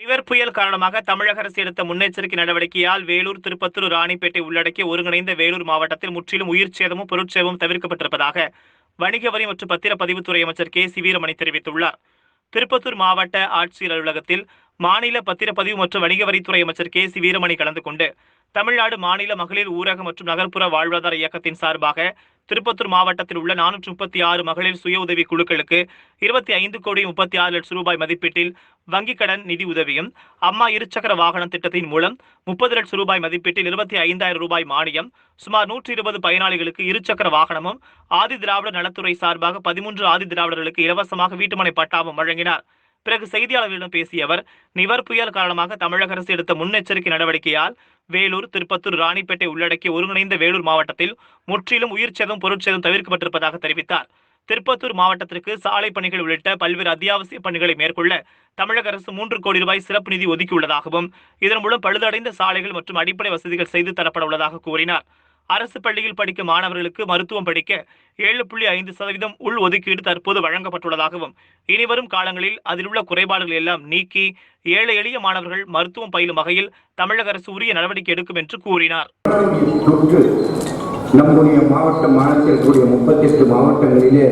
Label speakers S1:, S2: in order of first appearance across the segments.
S1: நிவர் புயல் காரணமாக தமிழக அரசு எடுத்த முன்னெச்சரிக்கை நடவடிக்கையால் வேலூர், திருப்பத்தூர், ராணிப்பேட்டை உள்ளடக்கிய ஒருங்கிணைந்த வேலூர் மாவட்டத்தில் முற்றிலும் உயிர் சேதமும் பொருட்சேதமும் தவிர்க்கப்பட்டிருப்பதாக வணிக வரி மற்றும் பத்திரப்பதிவுத்துறை அமைச்சர் கே. சி. வீரமணி தெரிவித்துள்ளார். திருப்பத்தூர் மாவட்ட ஆட்சியர் அலுவலகத்தில் மாநில பத்திரப்பதிவு மற்றும் வணிக வரித்துறை அமைச்சர் கே. சி. வீரமணி கலந்து கொண்டு தமிழ்நாடு மாநில மகளிர் ஊரக மற்றும் நகர்ப்புற வாழ்வாதார இயக்கத்தின் சார்பாக திருப்பத்தூர் மாவட்டத்தில் உள்ள 436 மகளிர் சுய உதவி குழுக்களுக்கு 25,36,00,000 ரூபாய் மதிப்பீட்டில் வங்கிக் கடன் நிதி உதவியும், அம்மா இருசக்கர வாகனம் திட்டத்தின் மூலம் 30 லட்சம் ரூபாய் மதிப்பீட்டில் 25,000 ரூபாய் மானியம், சுமார் 120 பயனாளிகளுக்கு இருசக்கர வாகனமும், ஆதி திராவிடர் நலத்துறை சார்பாக 13 ஆதி திராவிடர்களுக்கு இலவசமாக வீட்டுமனை பட்டாவும் வழங்கினார். பிறகு செய்தியாளர்களிடம் பேசிய அவர், நிவர் புயல் காரணமாக தமிழக அரசு எடுத்த முன்னெச்சரிக்கை நடவடிக்கையால் வேலூர், திருப்பத்தூர், ராணிப்பேட்டை உள்ளடக்கிய ஒருங்கிணைந்த வேலூர் மாவட்டத்தில் முற்றிலும் உயிர் சேதம் பொருட்சேதம் தவிர்க்கப்பட்டிருப்பதாக தெரிவித்தார். திருப்பத்தூர் மாவட்டத்திற்கு சாலை பணிகள் உள்ளிட்ட பல்வேறு அத்தியாவசிய பணிகளை மேற்கொள்ள தமிழக அரசு 3 கோடி ரூபாய் சிறப்பு நிதி ஒதுக்கியுள்ளதாகவும், இதன் மூலம் பழுதடைந்த சாலைகள் மற்றும் அடிப்படை வசதிகள் செய்து தரப்பட உள்ளதாக கூறினார். அரசு பள்ளியில் படிக்கும் மாணவர்களுக்கு மருத்துவம் படிக்க 7.5% உள் ஒதுக்கீடு தற்போது வழங்கப்பட்டுள்ளதாகவும், இனிவரும் காலங்களில் அதில் உள்ள குறைபாடுகள் எல்லாம் நீக்கி ஏழை எளிய மாணவர்கள் மருத்துவம் பயிலும் வகையில் தமிழக அரசு உரிய நடவடிக்கை எடுக்கும் என்று கூறினார்.
S2: நம்முடைய மாவட்டத்தில் இருக்கக்கூடிய 38 மாவட்டங்களிலே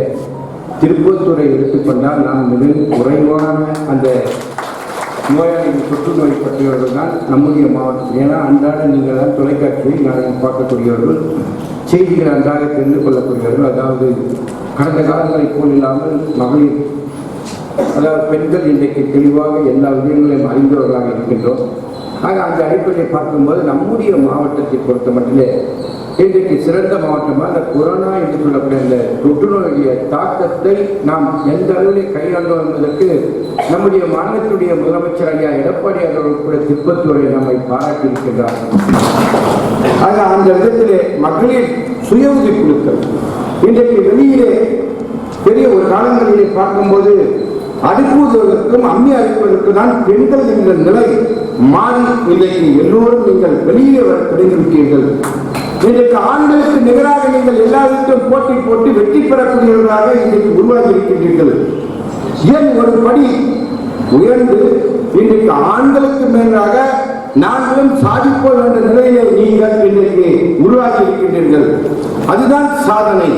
S2: திருப்பத்தூரை எடுத்துக்கொண்டால் நாம் மிக குறைவான அந்த நோயாளிகள் தொற்று நோய் பற்றியவர்கள் தான் நம்முடைய மாவட்டம். ஏன்னா அன்றாட நீங்கள் தான் தொலைக்காட்சியில் நாங்கள் பார்க்கக்கூடியவர்கள், செய்திகள் அன்றாக தெரிந்து கொள்ளக்கூடியவர்கள். அதாவது கடந்த காலங்களைப் போல் இல்லாமல் மகளிர், அதாவது பெண்கள் இன்றைக்கு தெளிவாக எல்லா விஷயங்களையும் அறிந்தவர்களாக இருக்கின்றோம். ஆக அந்த அடிப்படையை பார்க்கும்போது நம்முடைய மாவட்டத்தை பொறுத்த மட்டிலே இன்றைக்கு சிறந்த மாவட்டமாக அந்த கொரோனா என்று சொல்லக்கூடிய இந்த தொற்றுநோயுடைய தாக்கத்தை நாம் எந்த அளவில் கையாண்டோம் என்பதற்கு நம்முடைய மாநிலத்துடைய முதலமைச்சர் ஐயா எடப்பாடி அவர்கள் கூட திருப்பத்தூரை நம்மை பாராட்டியிருக்கின்றார். ஆக அந்த விதத்திலே மகளிர் சுய உதவி குழுக்கள் இன்றைக்கு வெளியிலே பெரிய ஒரு காலங்களிலே பார்க்கும்போது அடுப்புவதற்கும் அம்மி அரைப்பதற்கு தான் பெண்கள் என்ற நிலை மாறி இன்றைக்கு எல்லோரும் நீங்கள் வெளியே வர தொடங்கிவிட்டீர்கள். இன்றைக்கு ஆண்களுக்கு நிகராக நீங்கள் எல்லாருக்கும் போட்டி போட்டு வெற்றி பெறக்கூடியவர்களாக இன்றைக்கு உருவாகி இருக்கின்றீர்கள். ஏன் ஒரு படி உயர்ந்து இன்றைக்கு ஆண்களுக்கு மேலாக நாங்களும் சாதிப்போம் என்ற நிலையிலே நீங்கள் இன்றைக்கு உருவாகி இருக்கின்றீர்கள். அதுதான் சாதனை.